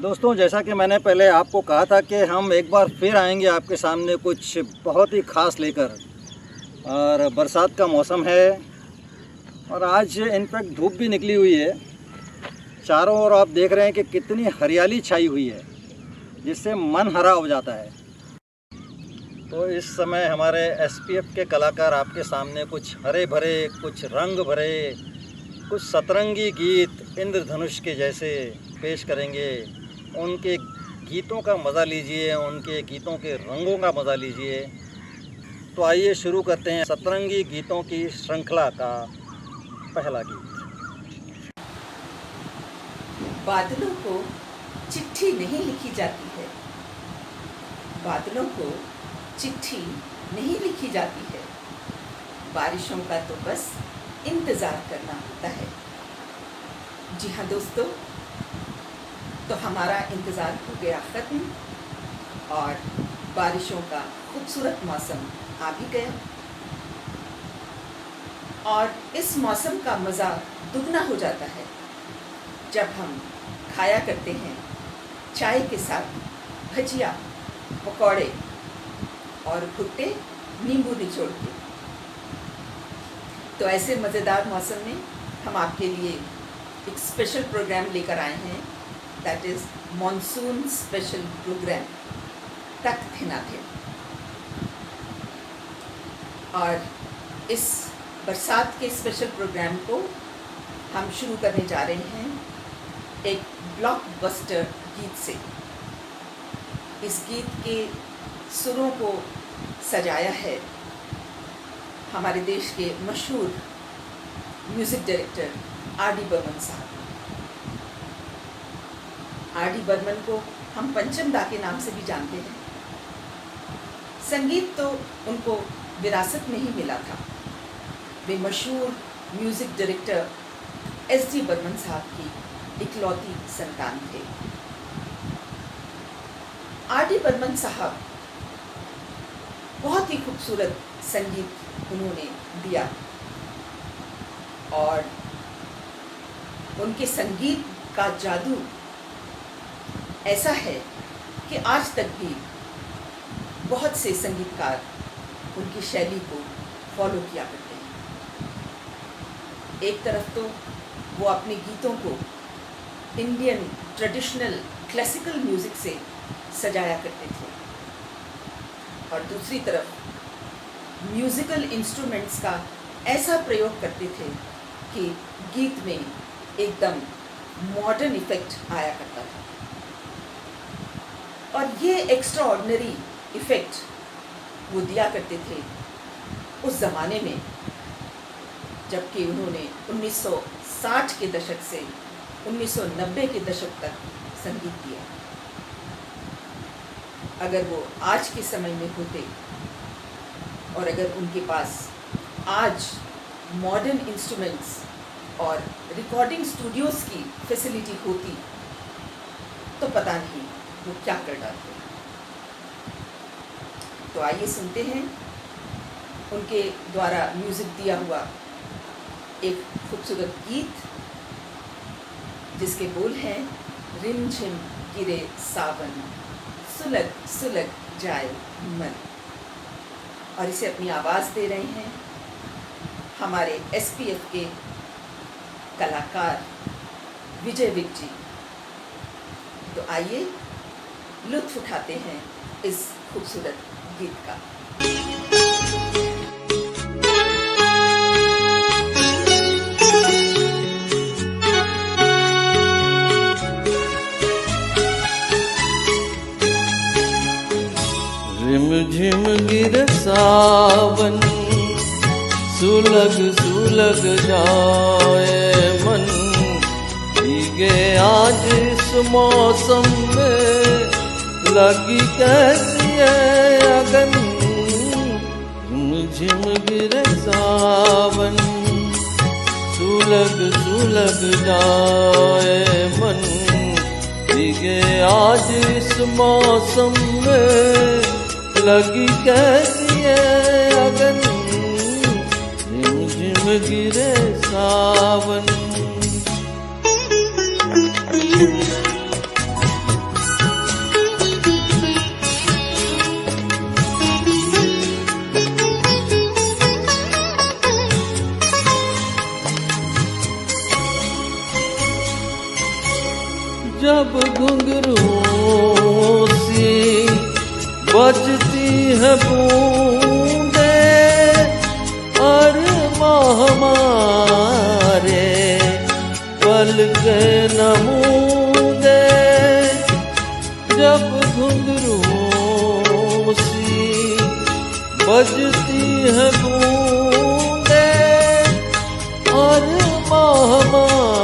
दोस्तों, जैसा कि मैंने पहले आपको कहा था कि हम एक बार फिर आएंगे आपके सामने कुछ बहुत ही ख़ास लेकर। और बरसात का मौसम है और आज इनफैक्ट धूप भी निकली हुई है। चारों ओर आप देख रहे हैं कि कितनी हरियाली छाई हुई है, जिससे मन हरा हो जाता है। तो इस समय हमारे एसपीएफ के कलाकार आपके सामने कुछ हरे भरे, कुछ रंग भरे, कुछ सतरंगी गीत इंद्रधनुष के जैसे पेश करेंगे। उनके गीतों का मज़ा लीजिए, उनके गीतों के रंगों का मज़ा लीजिए। तो आइए शुरू करते हैं सतरंगी गीतों की श्रृंखला का पहला गीत। बादलों को चिट्ठी नहीं लिखी जाती है, बादलों को चिट्ठी नहीं लिखी जाती है, बारिशों का तो बस इंतज़ार करना होता है। जी हाँ दोस्तों, तो हमारा इंतज़ार हो गया ख़त्म और बारिशों का खूबसूरत मौसम आ भी गया। और इस मौसम का मज़ा दुगना हो जाता है जब हम खाया करते हैं चाय के साथ भजिया, पकौड़े और भुट्टे नींबू निचोड़ के। तो ऐसे मज़ेदार मौसम में हम आपके लिए एक स्पेशल प्रोग्राम लेकर आए हैं, that is monsoon special program तख्त नाथे। और इस बरसात के स्पेशल प्रोग्राम को हम शुरू करने जा रहे हैं एक ब्लॉकबस्टर गीत से। इस गीत के सुरों को सजाया है हमारे देश के मशहूर म्यूज़िक डायरेक्टर आर.डी. बर्मन साहब। आर.डी. बर्मन को हम पंचम दा के नाम से भी जानते हैं। संगीत तो उनको विरासत में ही मिला था। वे मशहूर म्यूज़िक डायरेक्टर एस.डी. बर्मन साहब की इकलौती संतान थे। आर.डी. बर्मन साहब बहुत ही खूबसूरत संगीत उन्होंने दिया और उनके संगीत का जादू ऐसा है कि आज तक भी बहुत से संगीतकार उनकी शैली को फॉलो किया करते हैं। एक तरफ तो वो अपने गीतों को इंडियन ट्रेडिशनल क्लासिकल म्यूज़िक से सजाया करते थे और दूसरी तरफ म्यूज़िकल इंस्ट्रूमेंट्स का ऐसा प्रयोग करते थे कि गीत में एकदम मॉडर्न इफ़ेक्ट आया करता था। और ये एक्स्ट्रा ऑर्डिनरी इफ़ेक्ट वो दिया करते थे उस ज़माने में, जबकि उन्होंने 1960 के दशक से 1990 के दशक तक संगीत दिया। अगर वो आज के समय में होते और अगर उनके पास आज मॉडर्न इंस्ट्रूमेंट्स और रिकॉर्डिंग स्टूडियोज़ की फैसिलिटी होती तो पता नहीं वो क्या कर डालते। तो आइए सुनते हैं उनके द्वारा म्यूज़िक दिया हुआ एक खूबसूरत गीत जिसके बोल हैं, रिमझिम गिरे सावन, सुलग सुलग जाए मन। और इसे अपनी आवाज़ दे रहे हैं हमारे एसपीएफ के कलाकार विजय विक जी। तो आइए लुत्फ़ उठाते हैं इस खूबसूरत गीत का। रिमझिम गिरे सावन, सुलग सुलग जाए मन। भीगे आज इस मौसम में लगी कैसी है अगन। रिमझिम गिरे सावन, सुलग सुलग जाए मन। भीगे आज इस मौसम में लगी कैसी है अगन। रिमझिम गिरे सावन। घुंघरूओं सी बजती है बूंदे और हमारे पल के नमूदे जब घुंघरूओं सी बजती है बूंदे और हमारे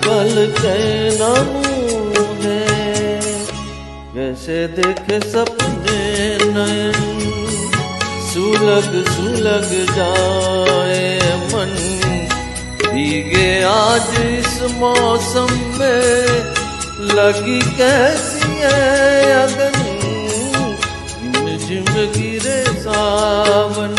पल के नमूदे कैसे देखे सपने नयन सुलग सुलग जाए मन भीगे आज इस मौसम में लगी कैसी है अगन झिम झिम गिरे सावन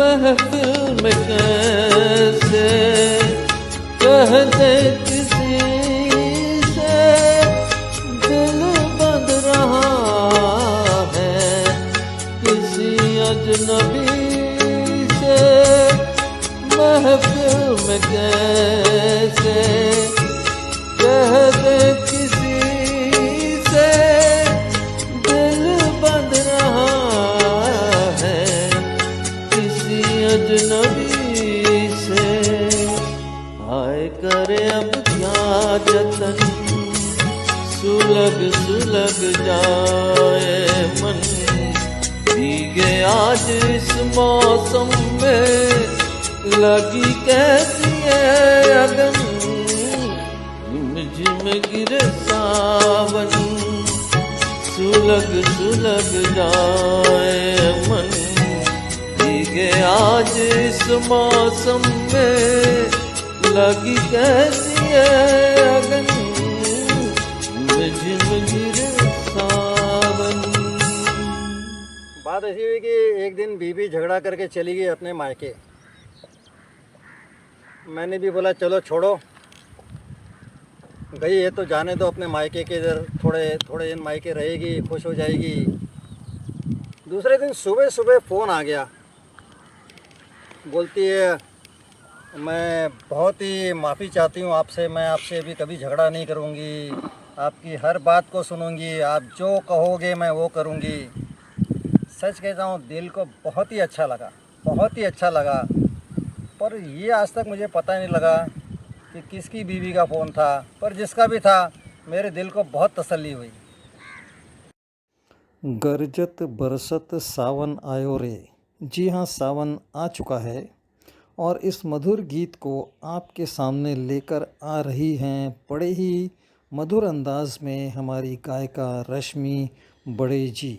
महफिल में कैसे कह दे किसी से दिल बंध रहा है किसी अजनबी से महफिल में कैसे कह दे किसी से दिल बंध रहा अजनबी से हाय करे अब क्या जतन सुलग सुलग जाए मन भीगे आज इस मौसम में लगी कैसी है अगन झिम झिम गिरे सावन सुलग सुलग जाए मन भीगे आज इस मौसम में लगी कैसी है अगन झिम गिरे सावन। बात ऐसी हुई कि एक दिन बीबी झगड़ा करके चली गई अपने मायके। मैंने भी बोला चलो छोड़ो, गई है तो जाने दो अपने मायके के इधर, थोड़े दिन मायके रहेगी, खुश हो जाएगी। दूसरे दिन सुबह सुबह फ़ोन आ गया, बोलती है मैं बहुत ही माफ़ी चाहती हूँ आपसे, मैं आपसे अभी कभी झगड़ा नहीं करूँगी, आपकी हर बात को सुनूँगी, आप जो कहोगे मैं वो करूँगी। सच कहता हूँ दिल को बहुत ही अच्छा लगा, बहुत ही अच्छा लगा। पर ये आज तक मुझे पता नहीं लगा कि किसकी बीवी का फ़ोन था, पर जिसका भी था मेरे दिल को बहुत तसल्ली हुई। गरजत बरसत सावन आयो रे। जी हाँ, सावन आ चुका है और इस मधुर गीत को आपके सामने लेकर आ रही हैं बड़े ही मधुर अंदाज में हमारी गायिका रश्मि बड़े जी।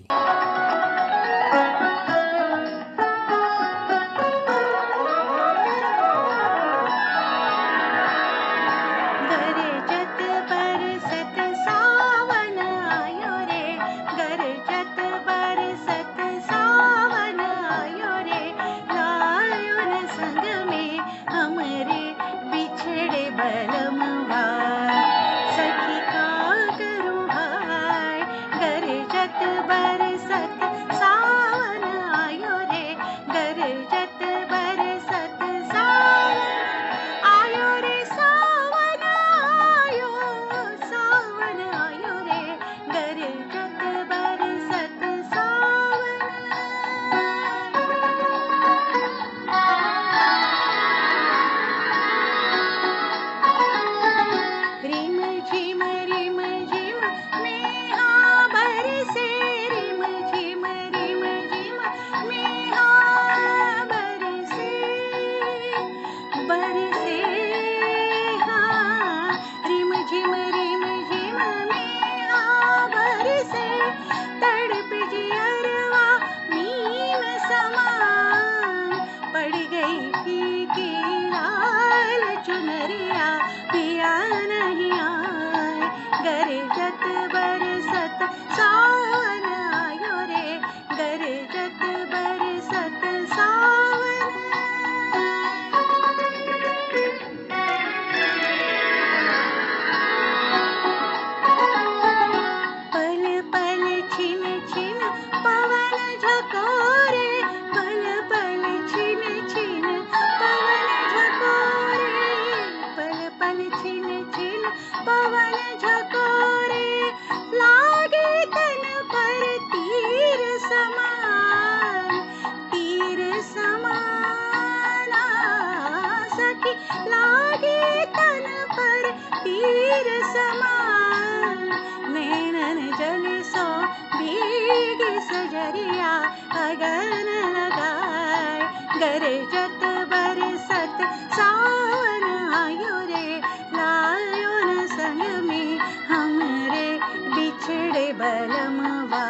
सावन झकोरे लागे तन पर तीर समान सखी लागे तन पर तीर समान नैनन जल सो भीगी सजरिया अगन लगाए गरजत बरसत सावन आयो रे लायो न संग में हमरे बिछड़े बलमवा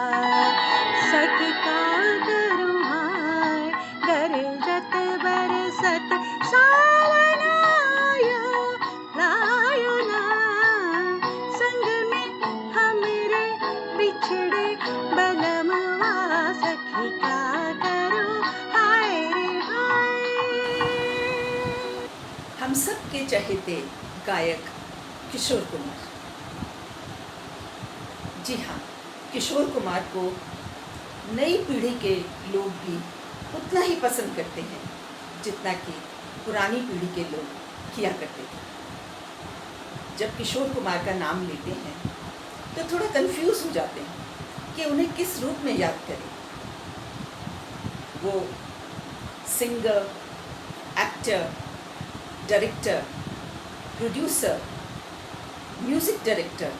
सखी का करूं हाय गरजत बरसत सावन आयो लायो ना संग में हमरे बिछड़े बलमवा सखी का करूं हाय रे हाय। हम सब के चहेते गायक किशोर कुमार। जी हाँ, किशोर कुमार को नई पीढ़ी के लोग भी उतना ही पसंद करते हैं जितना कि पुरानी पीढ़ी के लोग किया करते थे। जब किशोर कुमार का नाम लेते हैं तो थोड़ा कंफ्यूज हो जाते हैं कि उन्हें किस रूप में याद करें। वो singer, actor, director, producer, music director,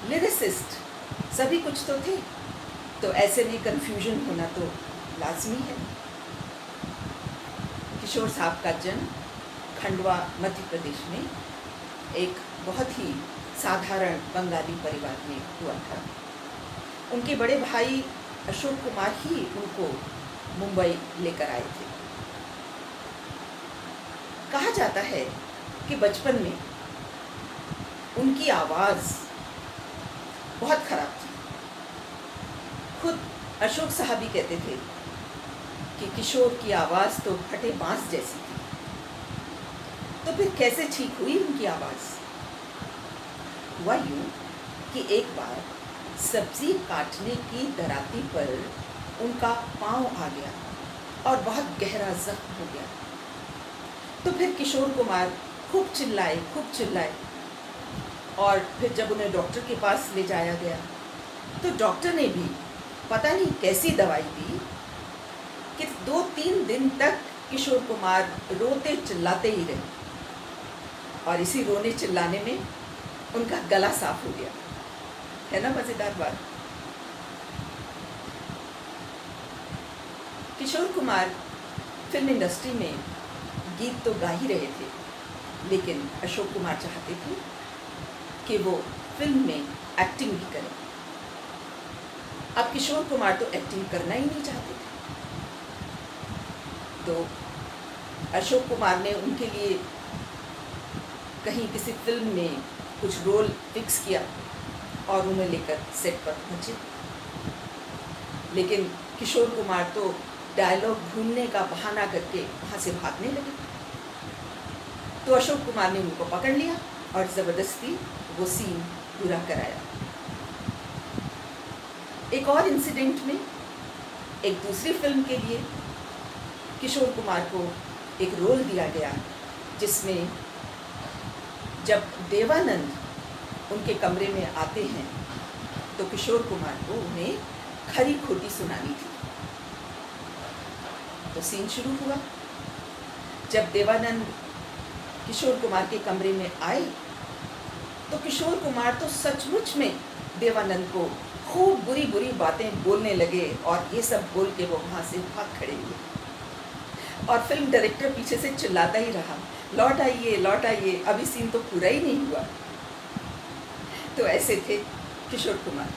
lyricist सभी कुछ तो थे, तो ऐसे में कंफ्यूजन होना तो लाजमी है। किशोर साहब का जन्म खंडवा मध्य प्रदेश में एक बहुत ही साधारण बंगाली परिवार में हुआ था। उनके बड़े भाई अशोक कुमार ही उनको मुंबई लेकर आए थे। कहा जाता है कि बचपन में उनकी आवाज़ बहुत खराब थी। खुद अशोक साहब ही कहते थे कि किशोर की आवाज़ तो फटे बांस जैसी थी। तो फिर कैसे ठीक हुई उनकी आवाज़? हुआ यूँ कि एक बार सब्जी काटने की दराती पर उनका पाँव आ गया और बहुत गहरा जख्म हो गया। तो फिर किशोर कुमार खूब चिल्लाए और फिर जब उन्हें डॉक्टर के पास ले जाया गया तो डॉक्टर ने भी पता नहीं कैसी दवाई दी कि 2-3 दिन तक किशोर कुमार रोते चिल्लाते ही रहे और इसी रोने चिल्लाने में उनका गला साफ हो गया। है ना मज़ेदार बात। किशोर कुमार फिल्म इंडस्ट्री में गीत तो गा ही रहे थे, लेकिन अशोक कुमार चाहते थे कि वो फिल्म में एक्टिंग भी करें। अब किशोर कुमार तो एक्टिंग करना ही नहीं चाहते थे, तो अशोक कुमार ने उनके लिए कहीं किसी फिल्म में कुछ रोल फिक्स किया और उन्हें लेकर सेट पर पहुंचे। लेकिन किशोर कुमार तो डायलॉग भूलने का बहाना करके वहाँ से भागने लगे। तो अशोक कुमार ने उनको पकड़ लिया और ज़बरदस्ती वो सीन पूरा कराया। एक और इंसिडेंट में एक दूसरी फिल्म के लिए किशोर कुमार को एक रोल दिया गया, जिसमें जब देवानंद उनके कमरे में आते हैं तो किशोर कुमार को उन्हें खरी खोटी सुनानी थी। तो सीन शुरू हुआ। जब देवानंद किशोर कुमार के कमरे में आए तो किशोर कुमार तो सचमुच में देवानंद को खूब बुरी बुरी बातें बोलने लगे और ये सब बोल के वो वहाँ से भाग खड़े हुए। और फिल्म डायरेक्टर पीछे से चिल्लाता ही रहा, लौट आइए, अभी सीन तो पूरा ही नहीं हुआ। तो ऐसे थे किशोर कुमार,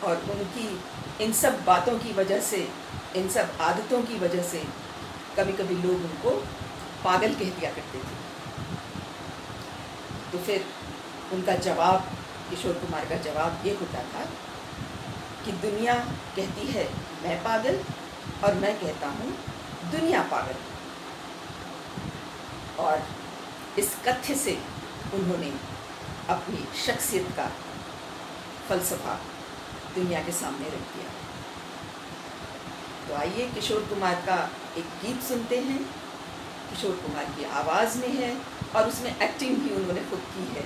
और उनकी इन सब बातों की वजह से, इन सब आदतों की वजह से कभी कभी लोग उनको पागल कह दिया करते थे। तो फिर उनका जवाब, किशोर कुमार का जवाब ये होता था कि दुनिया कहती है मैं पागल और मैं कहता हूँ दुनिया पागल। और इस कथ्य से उन्होंने अपनी शख्सियत का फलसफा दुनिया के सामने रख दिया। तो आइए किशोर कुमार का एक गीत सुनते हैं। किशोर कुमार की आवाज़ में है और उसमें एक्टिंग भी उन्होंने खुद की है।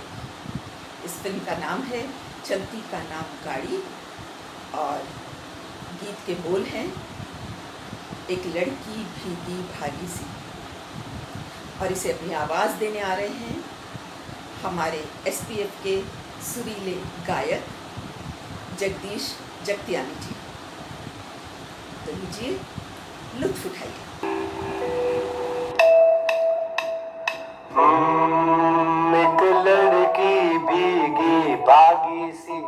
फिल्म का नाम है चलती का नाम गाड़ी और गीत के बोल हैं एक लड़की भीगी भागी सी। और इसे अपनी आवाज़ देने आ रहे हैं हमारे SPF के सुरीले गायक जगदीश जगतियानी जी। तो लीजिए लुत्फ उठाइए। एक लड़की भीगी भागी सी,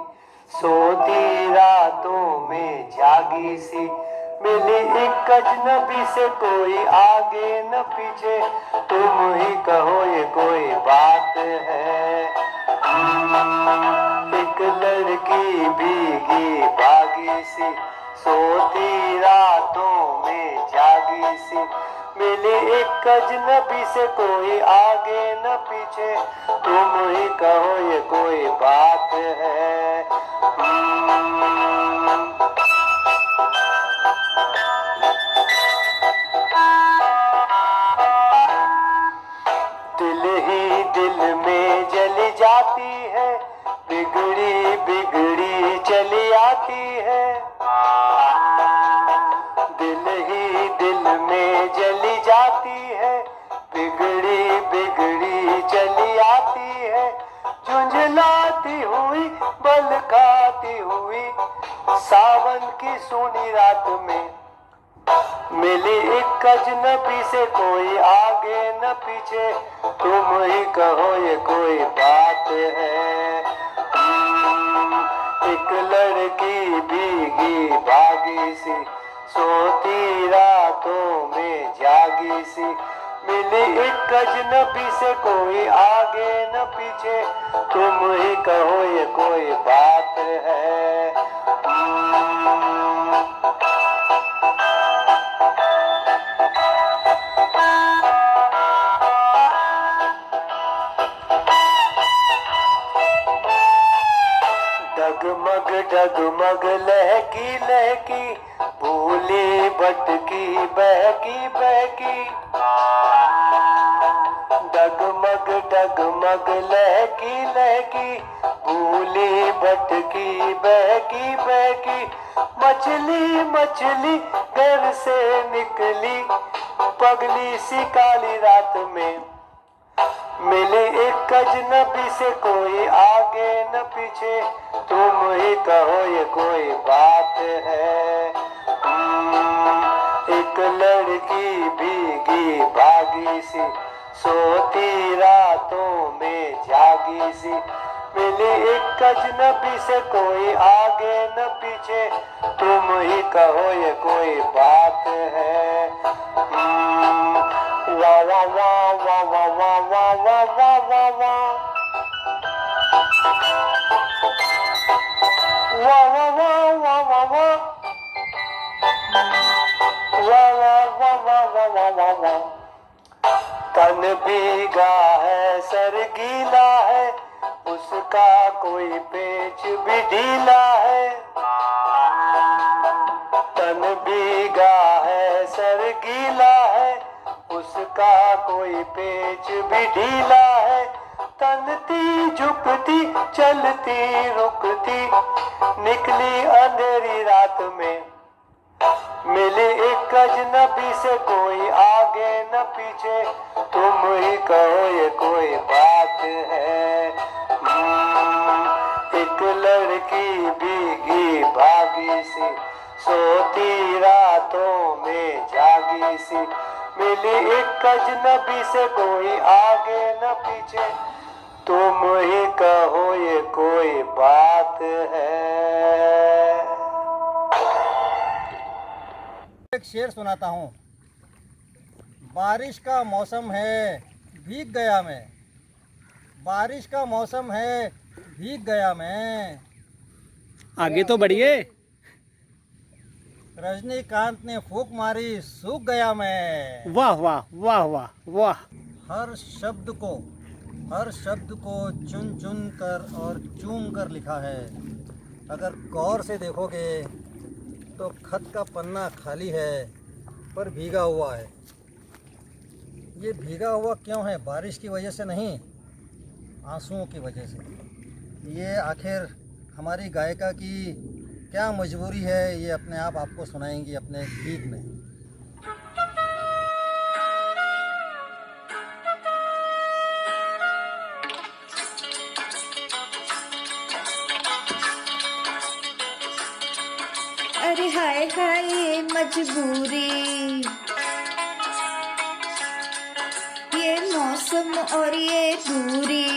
सोती रातों में जागी सी, मिली एक अजनबी से, कोई आगे न पीछे, तुम ही कहो ये कोई बात है। एक लड़की भीगी भागी सी, सोती रातों में जागी सी, मिली एक अजनबी से, कोई आगे न पीछे, तुम ही कहो ये कोई बात है। दिल ही दिल में जल जाती है, बिगड़ी बिगड़ी चली आती है। दिल ही दिल में जली जाती है, बिगड़ी बिगड़ी चली आती है। झुंझलाती हुई बल खाती हुई सावन की सोनी रात में, मिली एक अजनबी से, कोई आगे न पीछे, तुम ही कहो ये कोई बात है। एक लड़की भीगी भागी सी, सोती रातों में जागी सी, मिली एक अजनबी से, कोई आगे न पीछे, तुम ही कहो ये कोई बात है। डगमग डगमग लहकी लहकी, भूली भटकी बहकी बहकी। डगमग डगमग लहकी लहकी, भूली भटकी बहकी बहकी। मछली मछली घर से निकली, पगली सी काली रात में, मिले एक अजनबी से, कोई आगे न पीछे, तुम ही कहो ये कोई बात है। एक लड़की भीगी भागी सी, सोती रातों में जागी सी, मिली एक अजनबी से, कोई आगे न पीछे, तुम ही कहो ये कोई बात है। वाह वाह वाह वाह वाह वाह वाह वाह वाह वाह वाह वाह वाह वाह वाह वाह वाह वाह। तन भीगा है सर गीला है, उसका कोई पेच भी ढीला है। तन भीगा है सर गीला है, उसका कोई पेच भी ढीला है। तनती झुकती चलती रुकती, निकली अंधेरी रात में, मिली एक अजनबी से, कोई आगे न पीछे, तुम ही कहो ये कोई बात है। एक लड़की भीगी भागी सी, सोती रातों में जागी सी, मिली एक अजनबी से, कोई आगे न पीछे, तुम ही कहो ये कोई बात है। एक शेर सुनाता हूँ। बारिश का मौसम है भीग गया मैं, बारिश का मौसम है भीग गया मैं। आगे तो बढ़िए। रजनीकांत ने फूंक मारी सूख गया मैं। वाह वाह वाह वाह वाह। हर शब्द को चुन चुन कर और चूम कर लिखा है। अगर गौर से देखोगे तो खत का पन्ना खाली है पर भीगा हुआ है। ये भीगा हुआ क्यों है? बारिश की वजह से नहीं, आंसुओं की वजह से। ये आखिर हमारी गायिका की क्या मजबूरी है, ये अपने आप आपको सुनाएंगी अपने गीत में। अरे हाय हाय मजबूरी, ये मौसम और ये दूरी।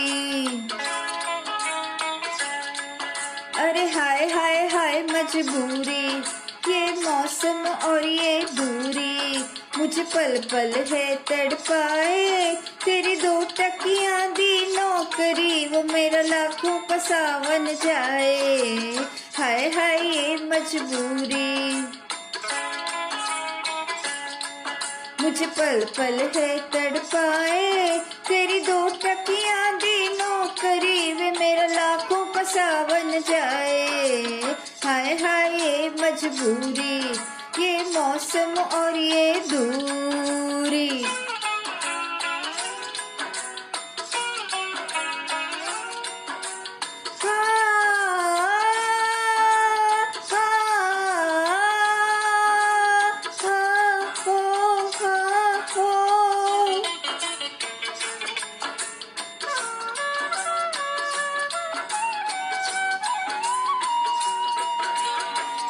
अरे हाय हाय हाय मजबूरी, ये मौसम और ये दूरी। मुझे पल पल है तड़पाए, तेरी 2 टकियां दी नौकरी, वो मेरा लाखों का सावन जाए। हाय हाय ये मजबूरी, मुझे पल पल है तड़पाए, तेरी 2 टकियां दी नौकरी, वे मेरा लाखों का सावन जाए। हाय हाय ये मजबूरी, ये मौसम और ये दूरी।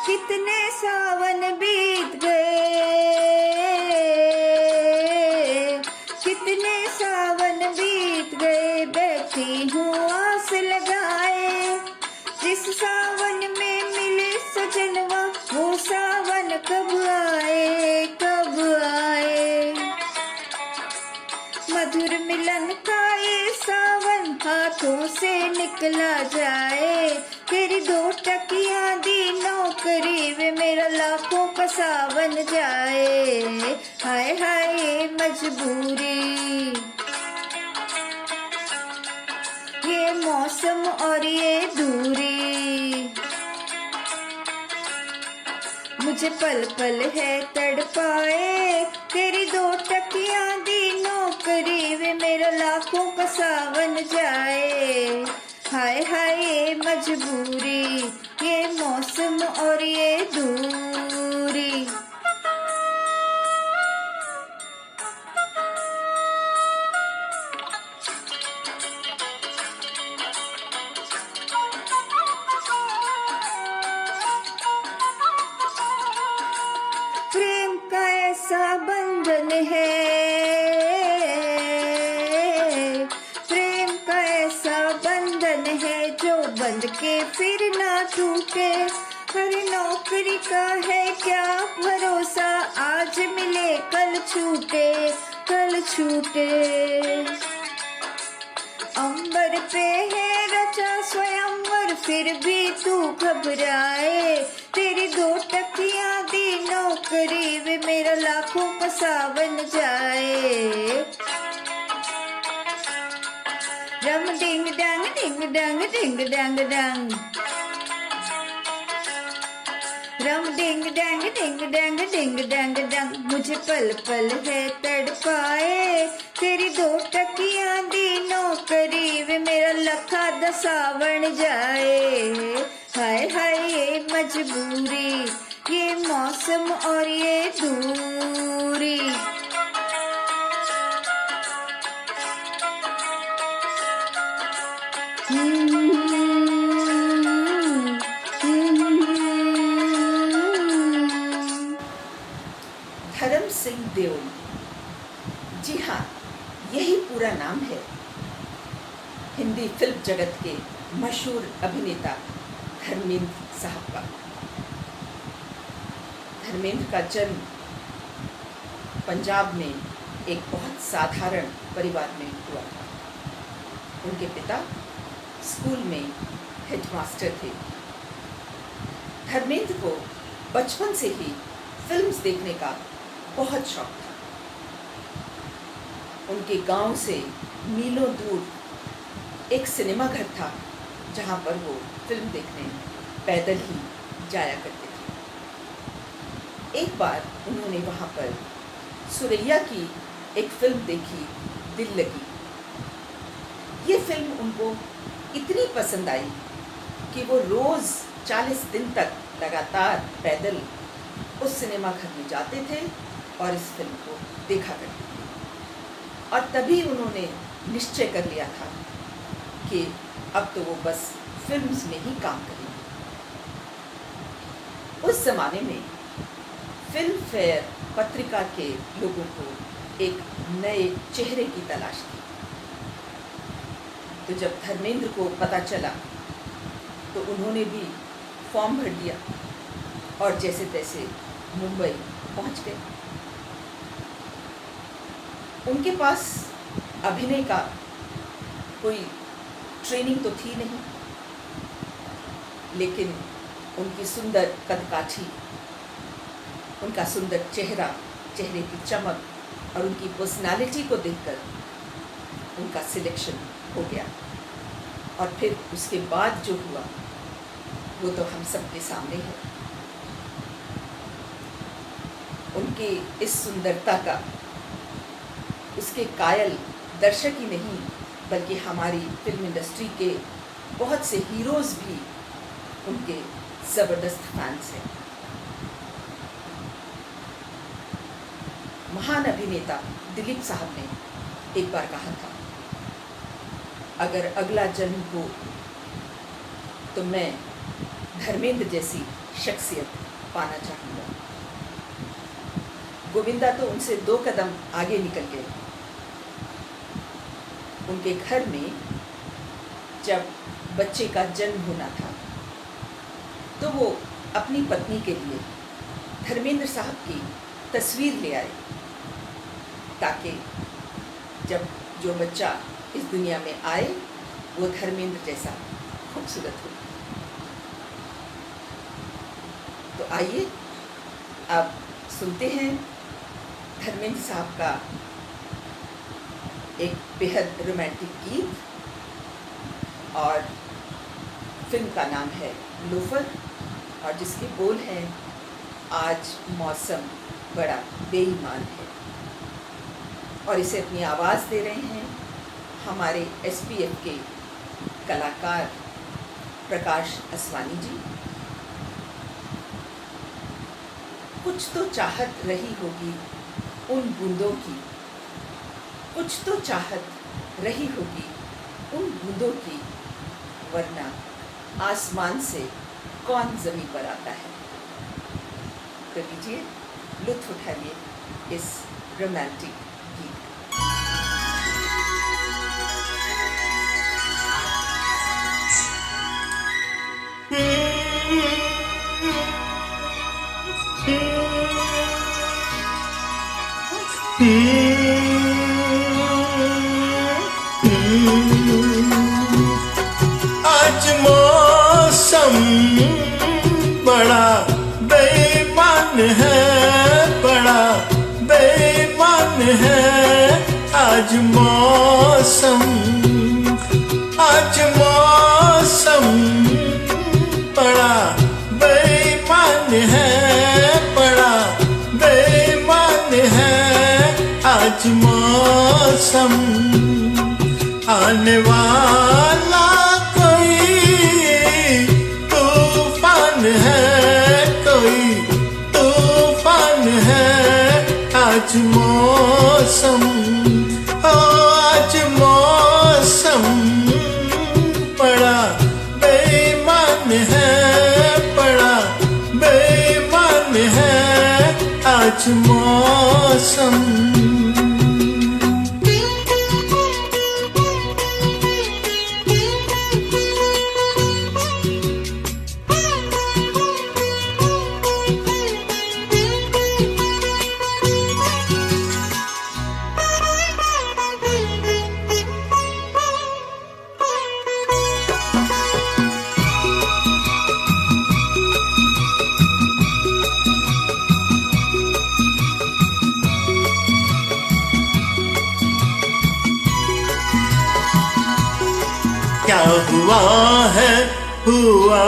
कितने सावन बीत गए, कितने सावन बीत गए, बैठी हूँ आस लगाए। जिस सावन में मिले सजनवा, वो सावन कब आए, कब आए। मधुर मिलन का ये सावन हाथों से निकला जाए, तेरी 2 टकियां दी नौकरी, वे मेरा लाखों का सावन जाए। हाय हाय ये मजबूरी, ये मौसम और ये दूरी। मुझे पल पल है तड़पाए, तेरी 2 टकियां दी नौकरी, वे मेरा लाखों का सावन जाए। हाय हाय ये मजबूरी, ये मौसम और ये दूरी। प्रेम का ऐसा बंधन है, प्रेम का ऐसा बंधन है, जो बंध के फिर ना टूटे। हर नौकरी का है क्या भरोसा, आज मिले कल छूटे, कल छूटे। अंबर पे है रचा स्वयंवर, फिर भी तू घबराए, तेरी 2 टकियां दी नौकरी, वे मेरा लाखों का सावन जाए। रम डिंग डंग डिंग डंग डिंग डंग डंग, रम डिंग डंग डिंग डंग डिंग डंग डंग। मुझे पल पल है तड़पाए, तेरी 2 टकियां दी नौकरी, वे मेरा लखा दा सावन जाए। हाय हाय ये मजबूरी, ये मौसम और ये दूरी। धर्म सिंह देओल, जी हाँ, यही पूरा नाम है हिंदी फिल्म जगत के मशहूर अभिनेता धर्मेंद्र साहब का। धर्मेंद्र का जन्म पंजाब में एक बहुत साधारण परिवार में हुआ था। उनके पिता स्कूल में हेडमास्टर थे। धर्मेंद्र को बचपन से ही फिल्म्स देखने का बहुत शौक था। उनके गांव से मीलों दूर एक सिनेमा घर था, जहां पर वो फिल्म देखने पैदल ही जाया करते थे। एक बार उन्होंने वहां पर सुरैया की एक फिल्म देखी, दिल लगी। ये फिल्म उनको इतनी पसंद आई कि वो रोज़ 40 दिन तक लगातार पैदल उस सिनेमा घर में जाते थे और इस फिल्म को देखा करते थे। और तभी उन्होंने निश्चय कर लिया था कि अब तो वो बस फिल्म्स में ही काम करेंगे। उस ज़माने में फिल्म फेयर पत्रिका के लोगों को एक नए चेहरे की तलाश थी। तो जब धर्मेंद्र को पता चला तो उन्होंने भी फॉर्म भर दिया और जैसे तैसे मुंबई पहुंच गए। उनके पास अभिनय का कोई ट्रेनिंग तो थी नहीं, लेकिन उनकी सुंदर कदकाठी, उनका सुंदर चेहरा, चेहरे की चमक और उनकी पर्सनालिटी को देखकर उनका सिलेक्शन हो गया। और फिर उसके बाद जो हुआ वो तो हम सबके सामने है। उनके इस सुंदरता का उसके कायल दर्शक ही नहीं बल्कि हमारी फिल्म इंडस्ट्री के बहुत से हीरोज़ भी उनके ज़बरदस्त फैंस हैं। महान अभिनेता दिलीप साहब ने एक बार कहा था, अगर अगला जन्म हो तो मैं धर्मेंद्र जैसी शख्सियत पाना चाहूँगा। गोविंदा तो उनसे 2 कदम आगे निकल गए। उनके घर में जब बच्चे का जन्म होना था तो वो अपनी पत्नी के लिए धर्मेंद्र साहब की तस्वीर ले आए ताकि जब जो बच्चा इस दुनिया में आए वो धर्मेंद्र जैसा खूबसूरत हो। तो आइए अब सुनते हैं धर्मेंद्र साहब का एक बेहद रोमांटिक गीत, और फिल्म का नाम है लोफर और जिसके बोल हैं, आज मौसम बड़ा बेईमान है। और इसे अपनी आवाज़ दे रहे हैं हमारे SPF के कलाकार प्रकाश असवानी जी। कुछ तो चाहत रही होगी उन बूंदों की, कुछ तो चाहत रही होगी उन बूंदों की, वरना आसमान से कौन ज़मीन पर आता है। तो लीजिए लुत्फ़ उठाइए इस रोमांटिक गीत। आज मौसम बड़ा बेईमान है, बड़ा बेईमान है। आज मौसम बड़ा बेईमान है, बड़ा बेईमान है। आज मौसम आने वाला कोई तूफान है, कोई तूफान है। आज मौसम आज मौसम बड़ा बेईमान है, बड़ा बेईमान है। आज मौसम क्या हुआ है, हुआ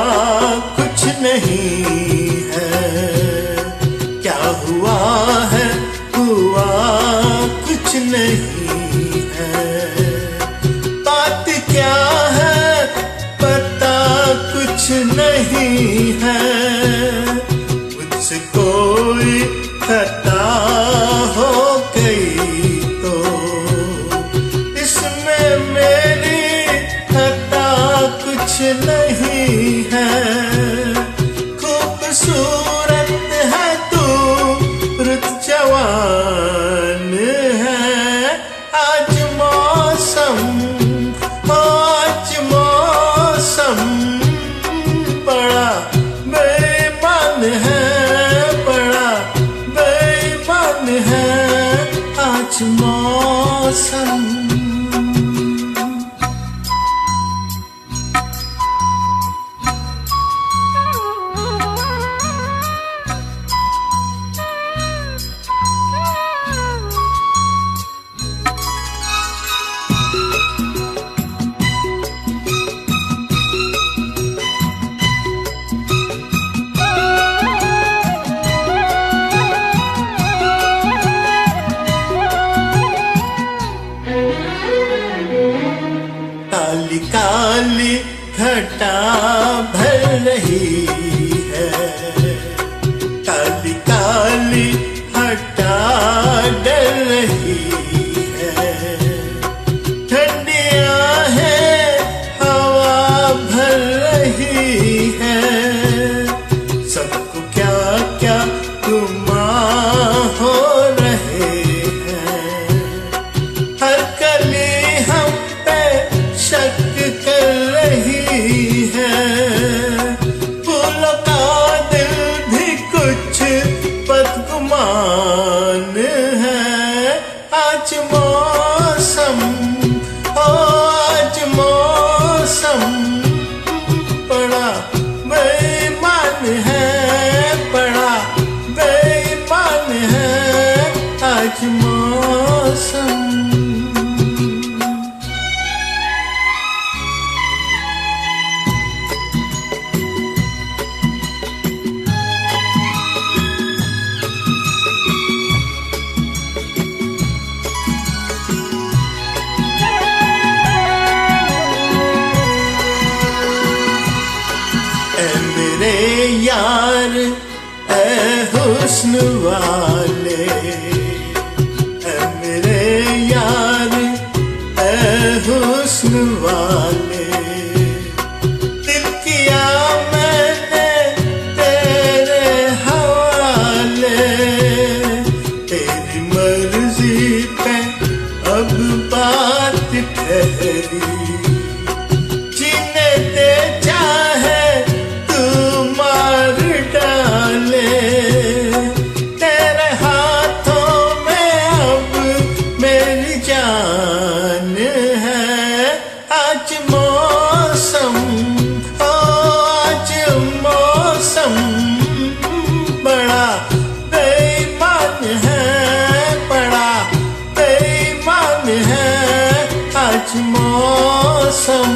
कुछ नहीं है। क्या हुआ है, हुआ कुछ नहीं है। बात क्या है, नहीं है, मुझसे कोई खता हो गई तो इसमें मेरी खता कुछ नहीं है। खूबसूरत है तू, रुत जवान है। आज मौसम बड़ा बेईमान है, बड़ा बेईमान है आज मौसम। काली काली घटा भर रही है, काली काली घटा डर रही है। ठंडियां है हवा भर रही है, सबको क्या क्या गुमां हो रहे हैं। हर कली हम पे शक कर रही है, फूलों का दिल भी कुछ बदगुमान है। आज मौसम आज मौसम बड़ा बेईमान है, बड़ा बेईमान है आज मौसम। मेरे यार ऐ हुस्न वाले, ऐ मेरे यार ऐ हुस्न वाले। दिल किया मैंने तेरे हवाले, तेरी मर्जी पे अब बात ठहरी। जीने दे चाहे तेरे हाथों में अब मेरी जान है। आज मौसम आज मौसम बड़ा बेईमान है, बड़ा बेईमान है आज मौसम।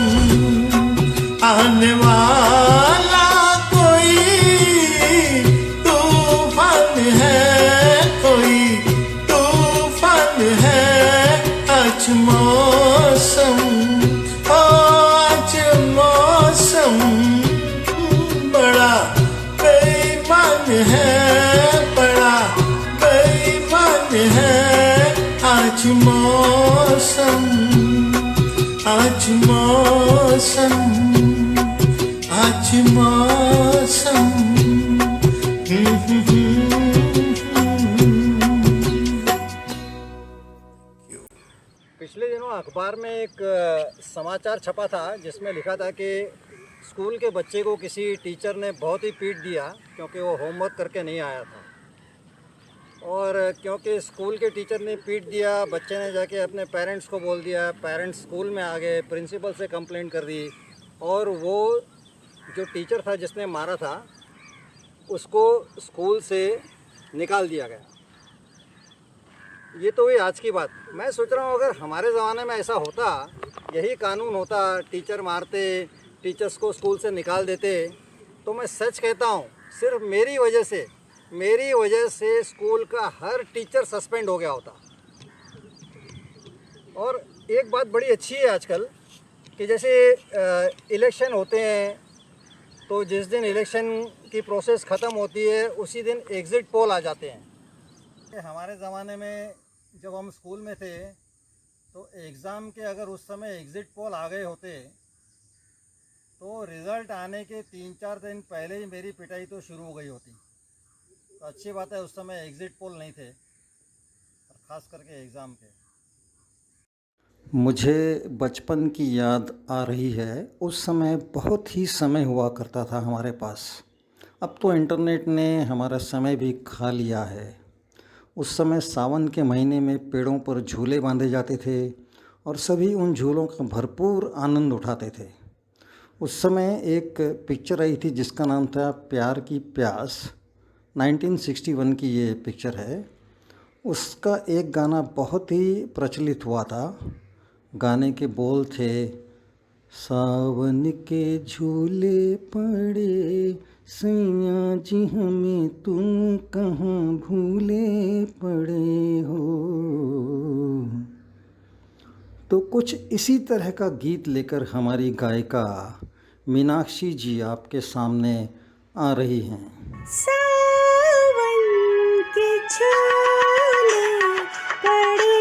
आने वाला कोई तूफान है, कोई तूफान है आज मौसम। आज मौसम बड़ा बेईमान है, बड़ा बेईमान है आज मौसम। आज मौसम आज मौसम। पिछले दिनों अखबार में एक समाचार छपा था जिसमें लिखा था कि स्कूल के बच्चे को किसी टीचर ने बहुत ही पीट दिया क्योंकि वो होमवर्क करके नहीं आया था। और क्योंकि स्कूल के टीचर ने पीट दिया, बच्चे ने जाके अपने पेरेंट्स को बोल दिया, पेरेंट्स स्कूल में आ गए, प्रिंसिपल से कंप्लेंट कर दी और वो जो टीचर था जिसने मारा था उसको स्कूल से निकाल दिया गया। ये तो हुई आज की बात। मैं सोच रहा हूँ अगर हमारे ज़माने में ऐसा होता, यही कानून होता, टीचर मारते, टीचर्स को स्कूल से निकाल देते, तो मैं सच कहता हूँ सिर्फ मेरी वजह से स्कूल का हर टीचर सस्पेंड हो गया होता। और एक बात बड़ी अच्छी है आजकल कि जैसे इलेक्शन होते हैं तो जिस दिन इलेक्शन की प्रोसेस ख़त्म होती है उसी दिन एग्ज़िट पोल आ जाते हैं। हमारे ज़माने में जब हम स्कूल में थे तो एग्ज़ाम के अगर उस समय एग्ज़िट पोल आ गए होते तो रिज़ल्ट आने के 3-4 दिन पहले ही मेरी पिटाई तो शुरू हो गई होती। तो अच्छी बात है उस समय एग्ज़िट पोल नहीं थे, और ख़ास करके एग्ज़ाम के। मुझे बचपन की याद आ रही है। उस समय बहुत ही समय हुआ करता था हमारे पास। अब तो इंटरनेट ने हमारा समय भी खा लिया है। उस समय सावन के महीने में पेड़ों पर झूले बांधे जाते थे और सभी उन झूलों का भरपूर आनंद उठाते थे। उस समय एक पिक्चर आई थी जिसका नाम था प्यार की प्यास। 1961 की ये पिक्चर है। उसका एक गाना बहुत ही प्रचलित हुआ था। गाने के बोल थे, सावन के झूले पड़े सैया जी हमें तुम कहाँ भूले पड़े हो। तो कुछ इसी तरह का गीत लेकर हमारी गायिका मीनाक्षी जी आपके सामने आ रही हैं। सावन के झूले पड़े,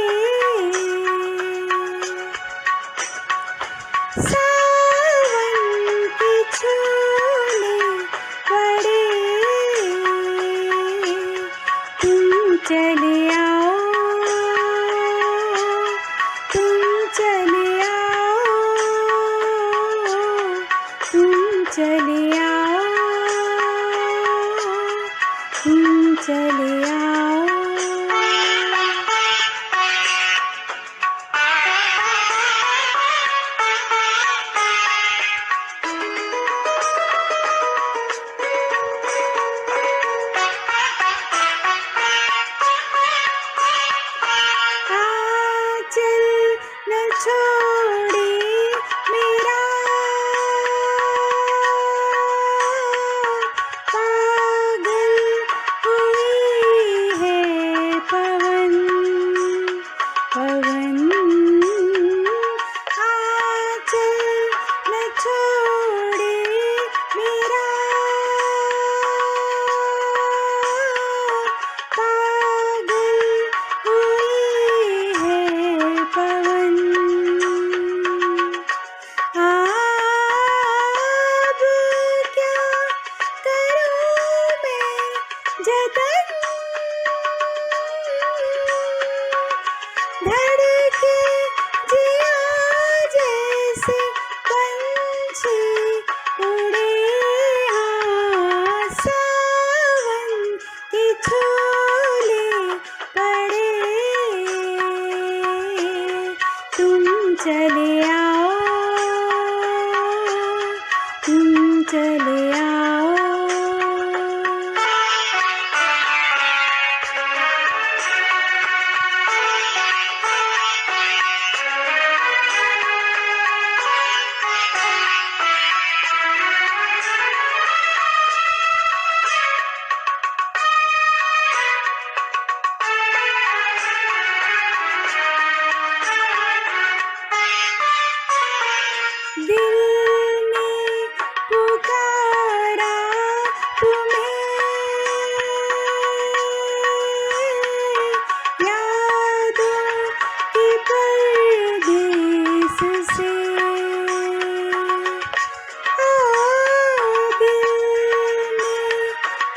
सावन के झूले पड़े, तुम चले आओ, तुम चले आओ, तुम चले आओ, तुम चले आओ। आंचल न छोड़े मेरा, पागल हुई है पवन, पवन। आंचल न छोड़े मेरा, पागल हुई है पवन। अब क्या करूं मैं जतन, धड़के जिया जैसे पंछी उड़े। हाँ, सावन के झूले पड़े, तुम चले आओ, तुम चले आओ। दिल ने पुकारा तुम्हें, यादों की परदेस से। ओ दिल ने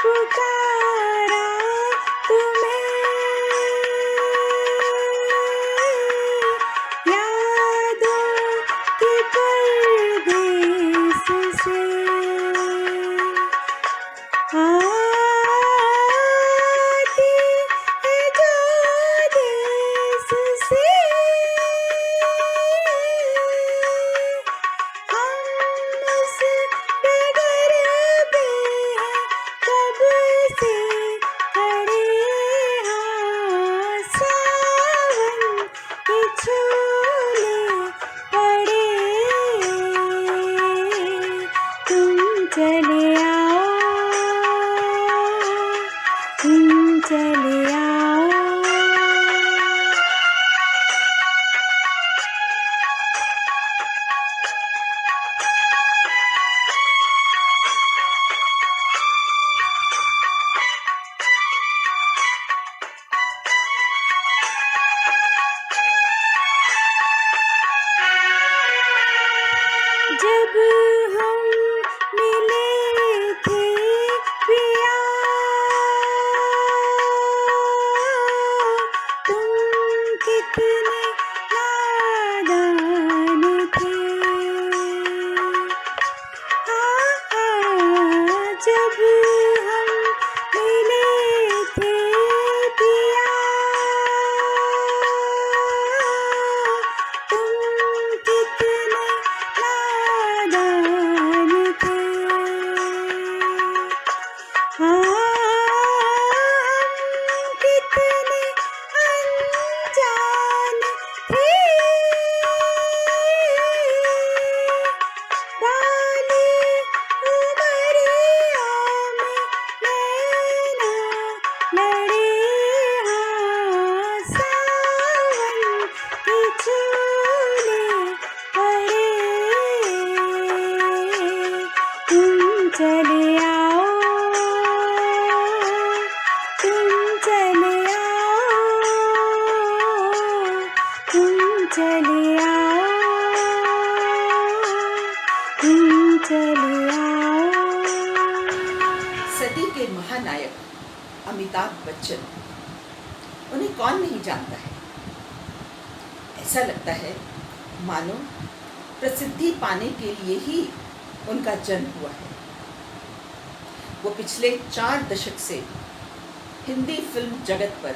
पुकारा तुम्हें, यादों के परदेस से। आती है जो देश से, हम उस डगर पे हैं कब से खड़े। हाँ, सावन के झूले पड़े, तुम चले आओ, तुम चले आओ। चले आओ, तुम चले आओ, तुम चले आओ, तुम चले आओ। सदी के महानायक अमिताभ बच्चन, उन्हें कौन नहीं जानता है। ऐसा लगता है मानो प्रसिद्धि पाने के लिए ही उनका जन्म हुआ है। वो पिछले 4 दशक से हिंदी फिल्म जगत पर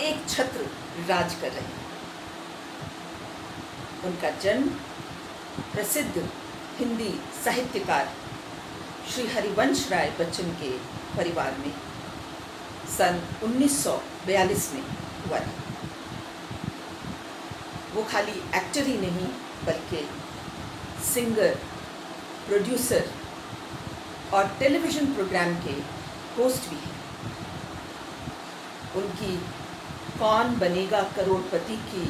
एक छत्र राज कर रहे हैं। उनका जन्म प्रसिद्ध हिंदी साहित्यकार श्री हरिवंश राय बच्चन के परिवार में सन 1942 में हुआ था। वो खाली एक्टर ही नहीं बल्कि सिंगर, प्रोड्यूसर और टेलीविज़न प्रोग्राम के होस्ट भी हैं। उनकी कौन बनेगा करोड़पति की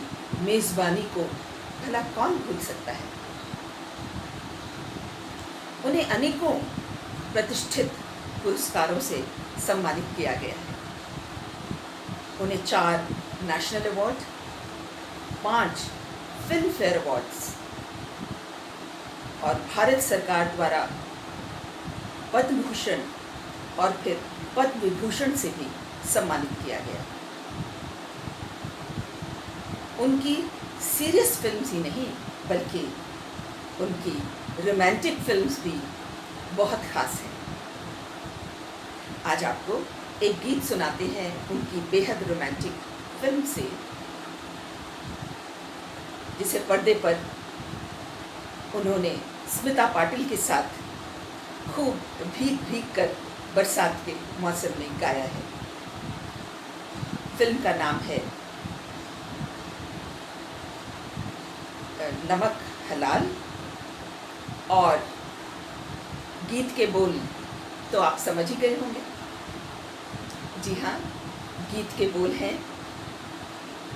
मेज़बानी को भला कौन भूल सकता है। उन्हें अनेकों प्रतिष्ठित पुरस्कारों से सम्मानित किया गया है। उन्हें 4 national award, 5 film fair awards और भारत सरकार द्वारा पद्म भूषण और फिर पद्म विभूषण से भी सम्मानित किया गया। उनकी सीरियस फिल्म्स ही नहीं बल्कि उनकी रोमांटिक फिल्म्स भी बहुत खास हैं। आज आपको एक गीत सुनाते हैं उनकी बेहद रोमांटिक फिल्म से, जिसे पर्दे पर उन्होंने स्मिता पाटिल के साथ खूब भीग भीग कर बरसात के मौसम में गाया है। फिल्म का नाम है नमक हलाल और गीत के बोल तो आप समझ ही गए होंगे। जी हाँ, गीत के बोल हैं,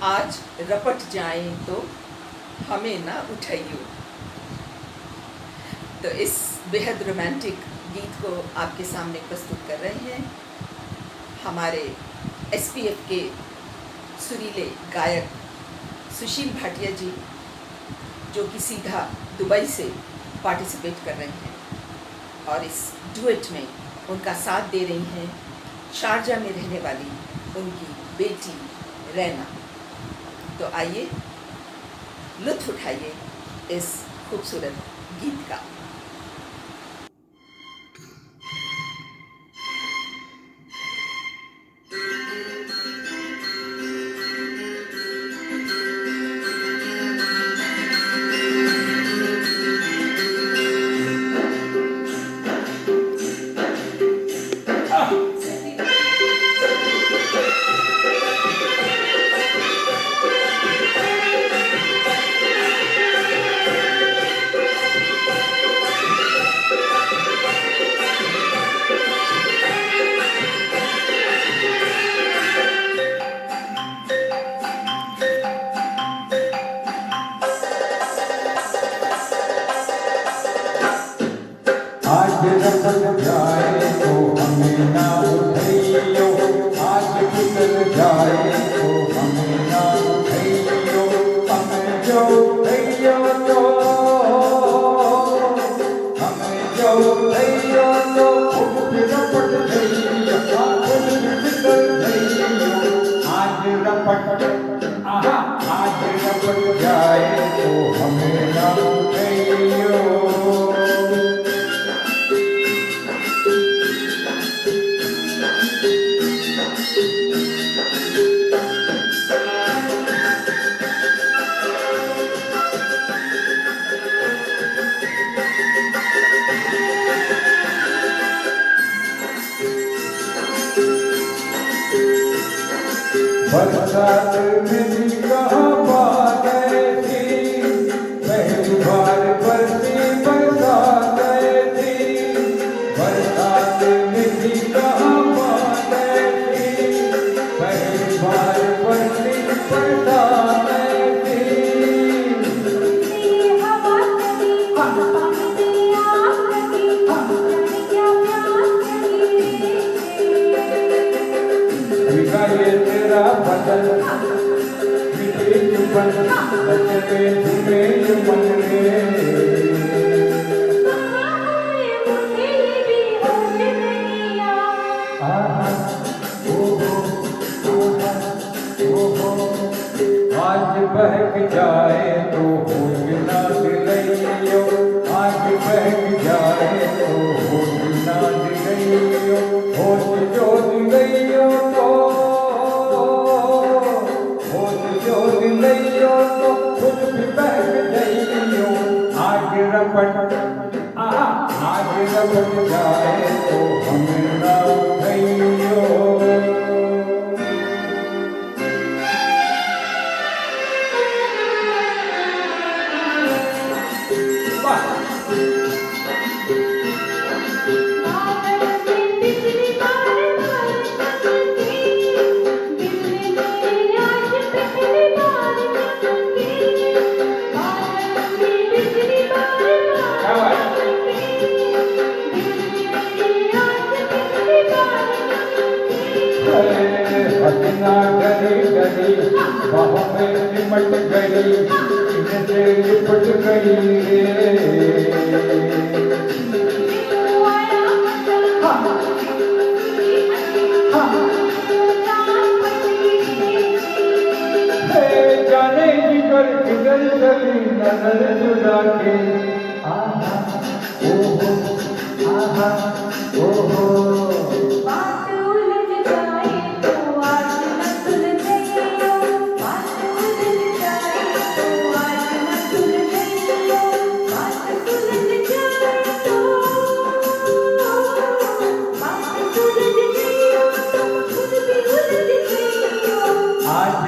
आज रपट जाएं तो हमें ना उठाइयो। तो इस बेहद रोमांटिक गीत को आपके सामने प्रस्तुत कर रहे हैं हमारे SPF के सुरीले गायक सुशील भाटिया जी, जो कि सीधा दुबई से पार्टिसिपेट कर रहे हैं। और इस डुएट में उनका साथ दे रही हैं शारजा में रहने वाली उनकी बेटी रैना। तो आइए लुत्फ़ उठाइए इस खूबसूरत गीत का। आज रपट जाए तो हमें ना उठाइयो, आज फिसल जाए तो हमें ना उठाइयो, हमें जो उठाइयो तो हमें जो उठाइयो तो उठ रपट जाइयो, आज फिसल जाइयो, आज रपट आज रपट जाए तो हमें ना उठाइयो। बरसात में कहाँ बात थी, पहली बार बरसी बरसात थी, बरसात में कहाँ बात थी, पहली बार बरसी बरसात थी। हवा चली, हम तेरी आँख लगी, हम बादल मिले चुपन नचते झूमे मन में आज बहक जाए तो होश ना दिलैयो आज बहक जाए तो होश ना दिलैयो होश जो दिलैयो तो होश जो दिलैयो तो खुद भी बहक जाइयो आज रपट आज रपट जाए तो हमें ना उठैयो हंसना डरी डरी बाहों में सिमट गई इनसे लिपट गई जाने जिगर किधर चली नजर चुरा के आहा ओहो आहा ओहो आज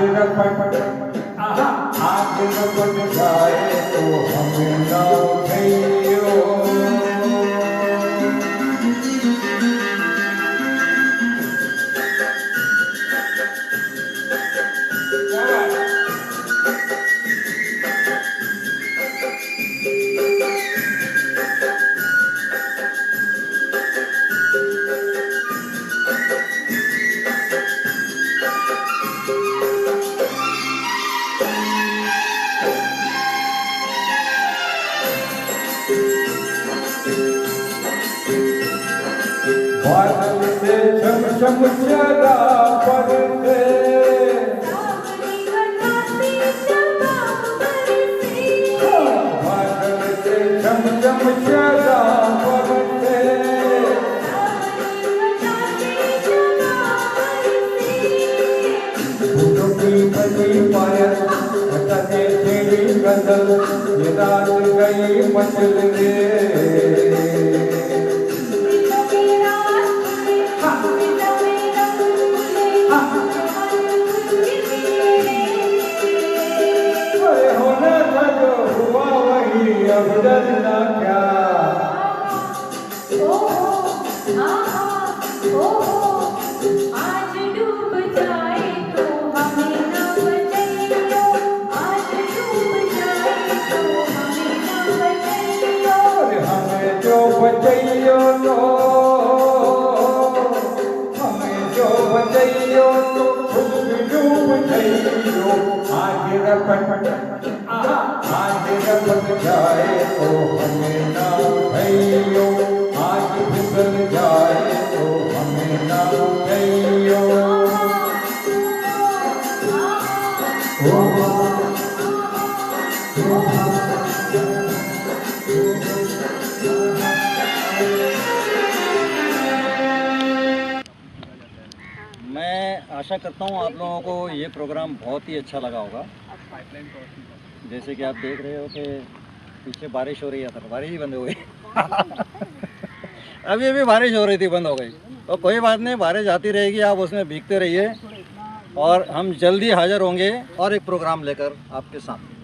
रपट जाए तो हमें ना उठैयो बादल से छम छम शराब बरसे बादल से छम छम शराब बरसे फूलों की बनी पायल बचते तेरी गजल ये रात गई मचल रे अब डरना क्या आज डूब जाए तो हमें ना बचाइयो आज डूब जाए तो हमें ना बचाइयो हमें जो बचाइयो तो हमें जो बचाइयो तो खुद भी डूब जाइयो आज रपट आज रपट जाए तो हमें ना उठैयो आज फिसल जाए तो हमें ना उठैयो मैं आशा करता हूँ आप लोगों को ये प्रोग्राम बहुत ही अच्छा लगा होगा। जैसे कि आप देख रहे हो कि पीछे बारिश हो रही है, सर बारिश ही बंद हो गई अभी बारिश हो रही थी, बंद हो गई। तो कोई बात नहीं, बारिश आती रहेगी, आप उसमें भीगते रहिए और हम जल्दी हाजिर होंगे और एक प्रोग्राम लेकर आपके सामने।